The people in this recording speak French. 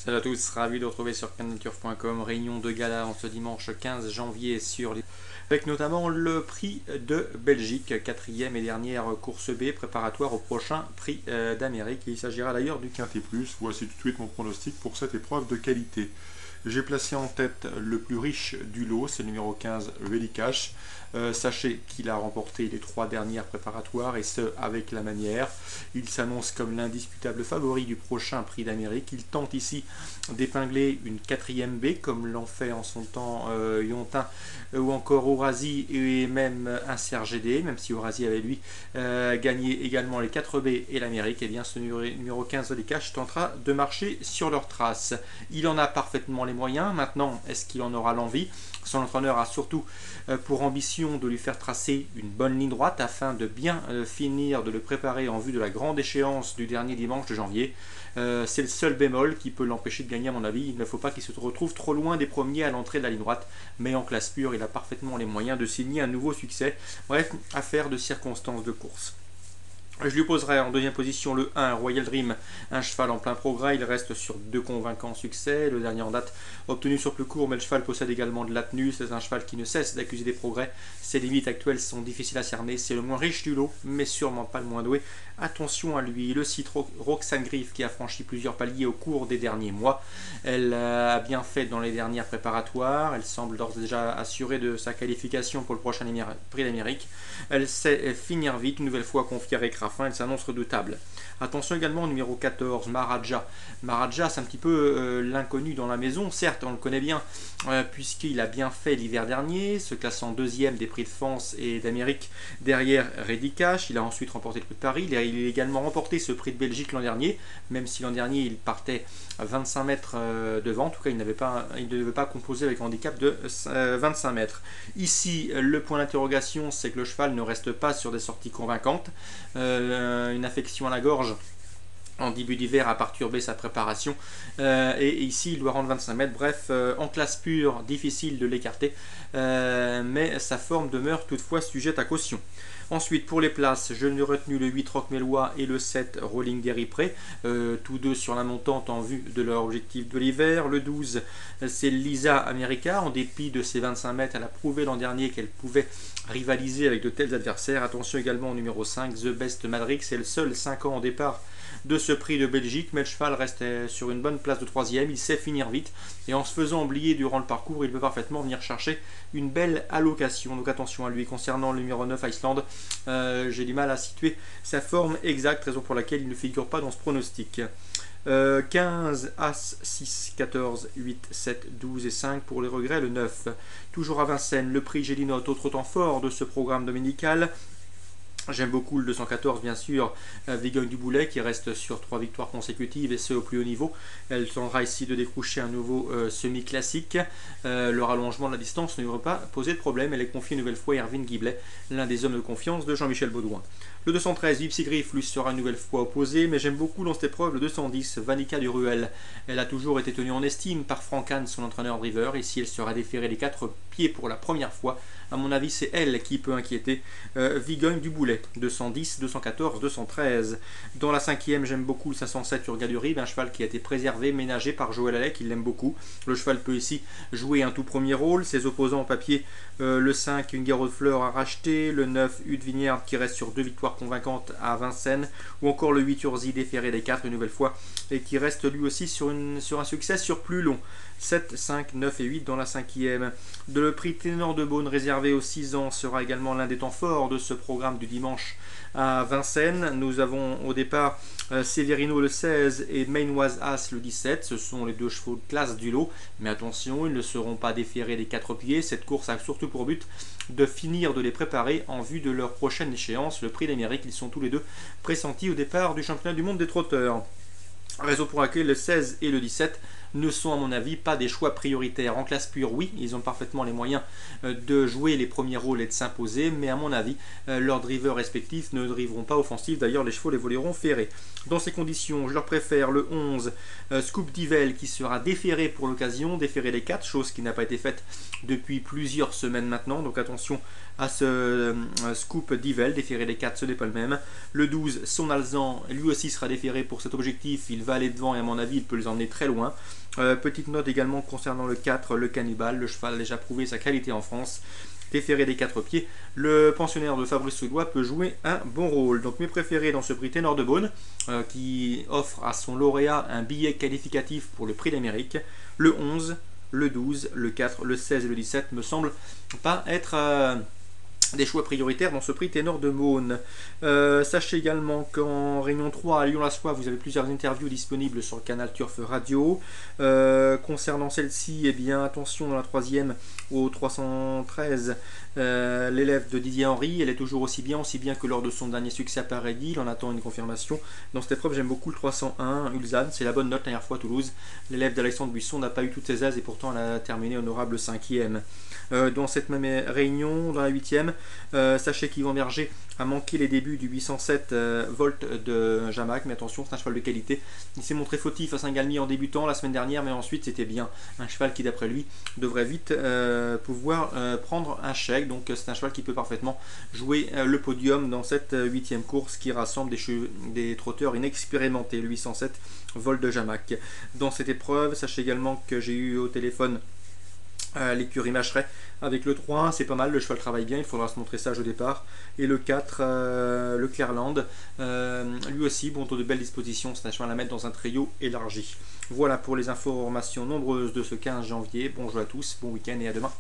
Salut à tous, ravi de retrouver sur canneturf.com. Réunion de gala en ce dimanche 15 janvier avec notamment le prix de Belgique, quatrième et dernière course B préparatoire au prochain prix d'Amérique. Il s'agira d'ailleurs du Quintet Plus. Voici tout de suite mon pronostic pour cette épreuve de qualité. J'ai placé en tête le plus riche du lot, c'est le numéro 15, Ready Cash. Sachez qu'il a remporté les 3 dernières préparatoires et ce avec la manière. Il s'annonce comme l'indiscutable favori du prochain prix d'Amérique. Il tente ici d'épingler une 4e B comme l'ont fait en son temps Yontin ou encore Orazi et même un CRGD, même si Orazi avait lui gagné également les 4 B et l'Amérique. Et bien ce numéro 15 Ready Cash tentera de marcher sur leurs traces. Il en a parfaitement les moyens. Maintenant, est-ce qu'il en aura l'envie? Son entraîneur a surtout pour ambition de lui faire tracer une bonne ligne droite afin de bien finir de le préparer en vue de la grande échéance du dernier dimanche de janvier. C'est le seul bémol qui peut l'empêcher de gagner à mon avis. Il ne faut pas qu'il se retrouve trop loin des premiers à l'entrée de la ligne droite, mais en classe pure, il a parfaitement les moyens de signer un nouveau succès. Bref, affaire de circonstances de course. Je lui poserai en deuxième position le 1, Royal Dream, un cheval en plein progrès. Il reste sur 2 convaincants succès. Le dernier en date obtenu sur plus court, mais le cheval possède également de la tenue. C'est un cheval qui ne cesse d'accuser des progrès. Ses limites actuelles sont difficiles à cerner. C'est le moins riche du lot, mais sûrement pas le moins doué. Attention à lui. Le site Roxane Griff qui a franchi plusieurs paliers au cours des derniers mois. Elle a bien fait dans les dernières préparatoires. Elle semble d'ores et déjà assurée de sa qualification pour le prochain prix d'Amérique. Elle sait finir vite, une nouvelle fois confiée avec Raffin. Elle s'annonce redoutable. Attention également au numéro 14, Maharaja. Maharaja, c'est un petit peu l'inconnu dans la maison. Certes, on le connaît bien, puisqu'il a bien fait l'hiver dernier, se classant deuxième des prix de France et d'Amérique derrière Ready Cash. Il a ensuite remporté le prix de Paris. Il a également remporté ce prix de Belgique l'an dernier, même si l'an dernier il partait 25 mètres devant. En tout cas, il ne devait pas composer avec un handicap de 25 mètres. Ici, le point d'interrogation, c'est que le cheval ne reste pas sur des sorties convaincantes. Une affection à la gorge en début d'hiver a perturbé sa préparation et ici il doit rendre 25 mètres. Bref, en classe pure, difficile de l'écarter, mais sa forme demeure toutefois sujette à caution. Ensuite, pour les places, je n'ai retenu le 8 Roquemellois et le 7 Rolling Derry-Pré, tous deux sur la montante en vue de leur objectif de l'hiver. Le 12, c'est Lisa America. En dépit de ses 25 mètres, elle a prouvé l'an dernier qu'elle pouvait rivaliser avec de tels adversaires. Attention également au numéro 5, The Best Madrid. C'est le seul 5 ans au départ de ce prix de Belgique, mais le cheval reste sur une bonne place de 3e. Il sait finir vite et en se faisant oublier durant le parcours, il peut parfaitement venir chercher une belle allocation. Donc attention à lui. Concernant le numéro 9 Iceland, j'ai du mal à situer sa forme exacte, raison pour laquelle il ne figure pas dans ce pronostic. 15, As, 6, 14, 8, 7, 12 et 5 pour les regrets. Le 9, toujours à Vincennes, le prix Gélinote, autre temps fort de ce programme dominical. J'aime beaucoup le 214 bien sûr, Vigogne du Boulet qui reste sur 3 victoires consécutives et ce au plus haut niveau. Elle tendra ici de décrocher un nouveau semi-classique. Le rallongement de la distance ne devrait pas poser de problème. Elle est confiée une nouvelle fois à Erwin Guiblet, l'un des hommes de confiance de Jean-Michel Baudouin. Le 213, Vipsy Griff, lui sera une nouvelle fois opposé, mais j'aime beaucoup dans cette épreuve le 210, Vanica du Ruel. Elle a toujours été tenue en estime par Franck Hahn, son entraîneur driver. Ici, elle sera déférée les 4 pieds pour la première fois. À mon avis, c'est elle qui peut inquiéter Vigogne du Boulet. 210, 214, 213. Dans la 5e, j'aime beaucoup le 507 Urga du Rib, un cheval qui a été préservé, ménagé par Joël Allais, qui l'aime beaucoup. Le cheval peut ici jouer un tout premier rôle. Ses opposants en papier, le 5, une Garot de Fleur à racheter, le 9, Hude Vignard qui reste sur 2 victoires convaincantes à Vincennes, ou encore le 8 Urzi déféré des 4 une nouvelle fois, et qui reste lui aussi sur un succès sur plus long. 7, 5, 9 et 8 dans la 5e. Le prix Ténor de Beaune réservé aux 6 ans sera également l'un des temps forts de ce programme du dimanche à Vincennes. Nous avons au départ Severino le 16 et Mainoise As le 17. Ce sont les 2 chevaux de classe du lot. Mais attention, ils ne seront pas déférés des 4 pieds. Cette course a surtout pour but de finir de les préparer en vue de leur prochaine échéance, le prix d'Amérique. Ils sont tous les deux pressentis au départ du championnat du monde des trotteurs. Raison pour laquelle le 16 et le 17 ne sont à mon avis pas des choix prioritaires. En classe pure, oui, ils ont parfaitement les moyens de jouer les premiers rôles et de s'imposer, mais à mon avis, leurs drivers respectifs ne driveront pas offensif. D'ailleurs, les chevaux les voleront ferrés. Dans ces conditions, je leur préfère le 11 Scoop Divel qui sera déféré pour l'occasion, déféré les 4, chose qui n'a pas été faite depuis plusieurs semaines maintenant. Donc attention à ce Scoop Divel, déféré les 4, ce n'est pas le même. Le 12 Son Alzan, lui aussi sera déféré pour cet objectif. Il va aller devant et à mon avis, il peut les emmener très loin. Petite note également concernant le 4, le Cannibal. Le cheval a déjà prouvé sa qualité en France. Déféré des 4 pieds, le pensionnaire de Fabrice Soudois peut jouer un bon rôle. Donc mes préférés dans ce prix, Ténor de Beaune, qui offre à son lauréat un billet qualificatif pour le prix d'Amérique. Le 11, le 12, le 4, le 16 et le 17 me semblent pas être des choix prioritaires dans ce prix Ténor de Beaune. Sachez également qu'en Réunion 3 à Lyon-la-Soie, vous avez plusieurs interviews disponibles sur le canal Turf Radio. Concernant celle-ci, eh bien attention dans la troisième au 313, l'élève de Didier Henry, elle est toujours aussi bien que lors de son dernier succès à Paris. Il en attend une confirmation. Dans cette épreuve, j'aime beaucoup le 301, Ulsan, c'est la bonne note la dernière fois à Toulouse. L'élève d'Alexandre Buisson n'a pas eu toutes ses aises et pourtant elle a terminé honorable 5e. Dans cette même réunion, dans la 8e, sachez qu'Yvan Berger a manqué les débuts du 807 Volt de Jamac, mais attention, c'est un cheval de qualité. Il s'est montré fautif à Saint-Galmier en débutant la semaine dernière, mais ensuite c'était bien. Un cheval qui, d'après lui, devrait vite pouvoir prendre un chèque. Donc c'est un cheval qui peut parfaitement jouer le podium dans cette 8e course qui rassemble des trotteurs inexpérimentés, le 807 Volt de Jamac. Dans cette épreuve, sachez également que j'ai eu au téléphone l'écurie Macheret avec le 3-1, c'est pas mal, le cheval travaille bien, il faudra se montrer sage au départ. Et le 4, le Clairland, lui aussi, bon, de belles dispositions, c'est un cheval à mettre dans un trio élargi. Voilà pour les informations nombreuses de ce 15 janvier. Bonjour à tous, bon week-end et à demain.